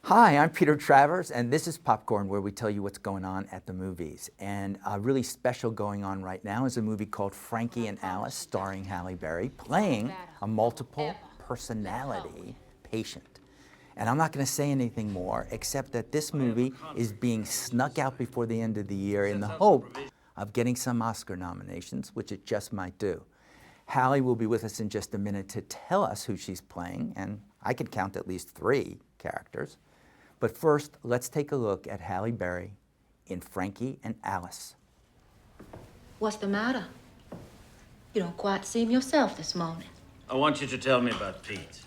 Hi, I'm Peter Travers, and this is Popcorn, where we tell you what's going on at the movies. And really special going on right now is a movie called Frankie and Alice, starring Halle Berry, playing a multiple personality patient. And I'm not going to say anything more, except that this movie is being snuck out before the end of the year in the hope of getting some Oscar nominations, which it just might do. Halle will be with us in just a minute to tell us who she's playing, and I can count at least 3 characters. But first, let's take a look at Halle Berry in Frankie and Alice. What's the matter? You don't quite seem yourself this morning. I want you to tell me about Pete.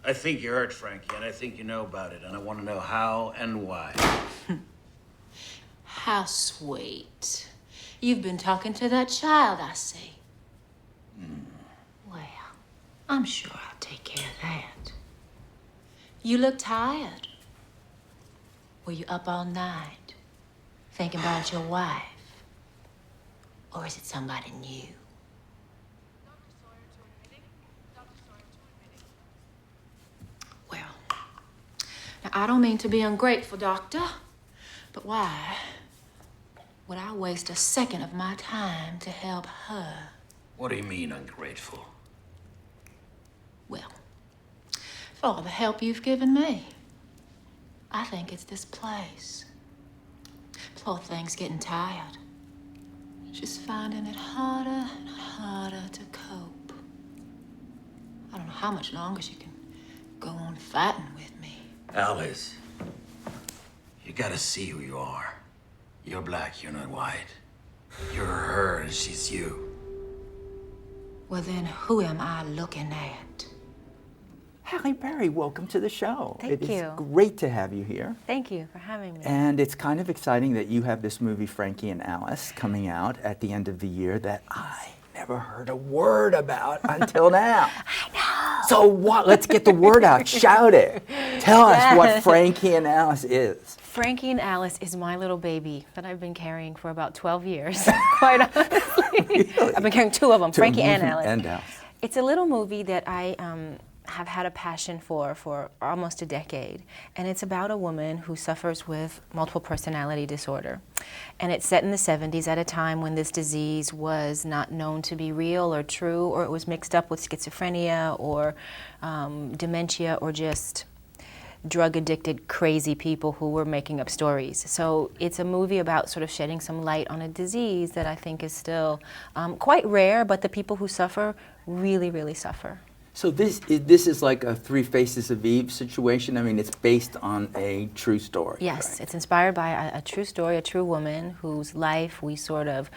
I think you hurt Frankie, and I think you know about it, and I want to know how and why. How sweet. You've been talking to that child, I see. Well, I'm sure I'll take care of that. You look tired. Were you up all night thinking about your wife? Or is it somebody new? Well, now I don't mean to be ungrateful, Doctor, but why would I waste a second of my time to help her? What do you mean, ungrateful? Well, for all the help you've given me, I think it's this place. Poor thing's getting tired. She's finding it harder and harder to cope. I don't know how much longer she can go on fighting with me. Alice, you gotta see who you are. You're black, you're not white. You're her and she's you. Well, then who am I looking at? Halle Berry, welcome to the show. Thank you. It is great to have you here. Thank you for having me. And it's kind of exciting that you have this movie, Frankie and Alice, coming out at the end of the year that I never heard a word about until now. I know. So what? Let's get the word out. Shout it. Tell us what Frankie and Alice is. Frankie and Alice is my little baby that I've been carrying for about 12 years, quite honestly. Really? I've been carrying 2 of them, Frankie and Alice. And Alice. It's a little movie that I have had a passion for almost a decade. And it's about a woman who suffers with multiple personality disorder. And it's set in the 70s at a time when this disease was not known to be real or true, or it was mixed up with schizophrenia or dementia or just drug-addicted, crazy people who were making up stories. So it's a movie about sort of shedding some light on a disease that I think is still quite rare, but the people who suffer really, really suffer. So this is like a 3 Faces of Eve situation? I mean, it's based on a true story. Yes, right? It's inspired by a true story, a true woman whose life we sort of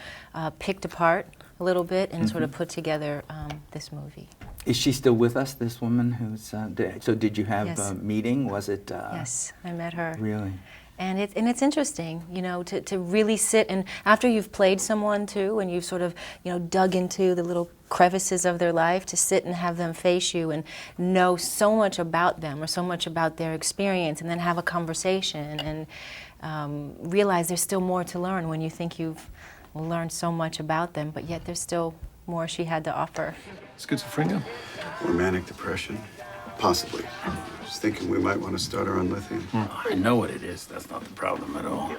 picked apart a little bit and sort of put together this movie. Is she still with us, this woman who's, so did you have Yes. a meeting? Was it? Yes, I met her. Really? And it's interesting, you know, to really sit and after you've played someone too, and you've sort of, you know, dug into the little crevices of their life, to sit and have them face you and know so much about them or so much about their experience, and then have a conversation and realize there's still more to learn when you think you've learned so much about them, but yet there's still more she had to offer. Schizophrenia? Or manic depression? Possibly. Just thinking we might want to start her on lithium. I know what it is. That's not the problem at all.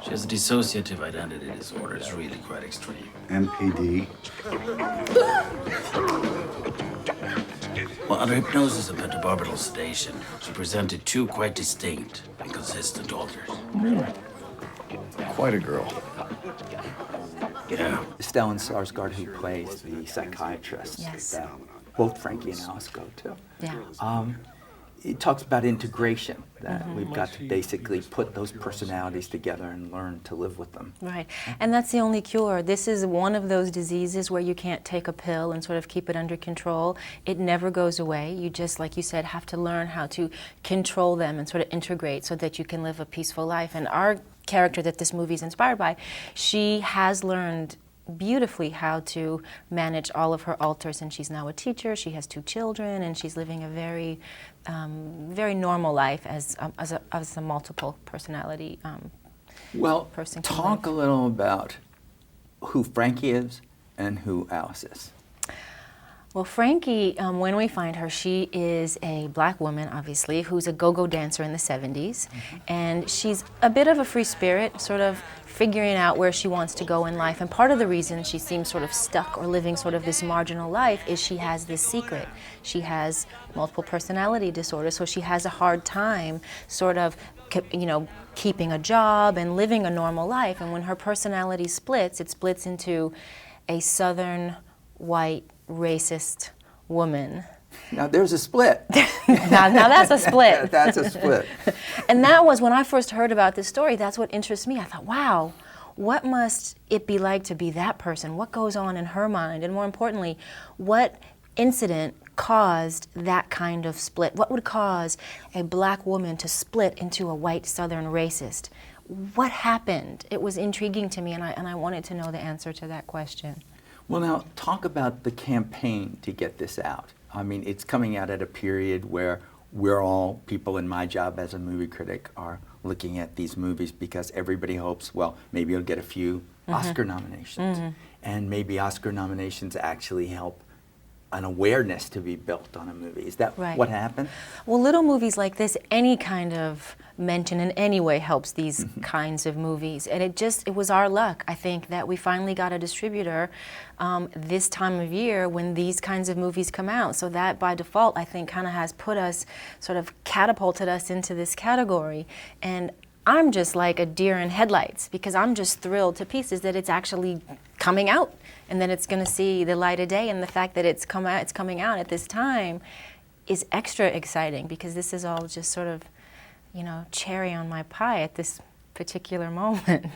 She has a dissociative identity disorder. It's really quite extreme. MPD. Well, under hypnosis and pentobarbital sedation, she presented 2 quite distinct and consistent alters. Quite a girl. Yeah. Stellan Skarsgård, who plays the psychiatrist Yes. that both Frankie and Alice go to. Yeah. It talks about integration, that we've got to basically put those personalities together and learn to live with them. Right, and that's the only cure. This is one of those diseases where you can't take a pill and sort of keep it under control. It never goes away. You just, like you said, have to learn how to control them and sort of integrate so that you can live a peaceful life. And our character that this movie is inspired by, she has learned beautifully how to manage all of her alters, and she's now a teacher. She has 2 children, and she's living a very, very normal life as a multiple personality Well, person can talk a live. little about who Frankie is and who Alice is. Well, Frankie, when we find her, she is a black woman, obviously, who's a go-go dancer in the 70s. And she's a bit of a free spirit, sort of figuring out where she wants to go in life. And part of the reason she seems sort of stuck or living sort of this marginal life is she has this secret. She has multiple personality disorder, so she has a hard time sort of, you know, keeping a job and living a normal life. And when her personality splits, it splits into a Southern white racist woman. Now there's a split. now that's a split. That's a split. And that was, when I first heard about this story, that's what interests me. I thought, wow, what must it be like to be that person? What goes on in her mind? And more importantly, what incident caused that kind of split? What would cause a black woman to split into a white Southern racist? What happened? It was intriguing to me, and I wanted to know the answer to that question. Well, now, talk about the campaign to get this out. I mean, it's coming out at a period where we're all, people in my job as a movie critic, are looking at these movies because everybody hopes, well, maybe it'll get a few Oscar nominations. And maybe Oscar nominations actually help an awareness to be built on a movie. Is that what happened? Well, little movies like this, any kind of mention in any way helps these kinds of movies. And it was our luck, I think, that we finally got a distributor this time of year when these kinds of movies come out. So that, by default, I think kind of has put us, sort of catapulted us into this category. And I'm just like a deer in headlights, because I'm just thrilled to pieces that it's actually coming out and that it's going to see the light of day. And the fact that it's coming out at this time is extra exciting, because this is all just sort of, you know, cherry on my pie at this particular moment.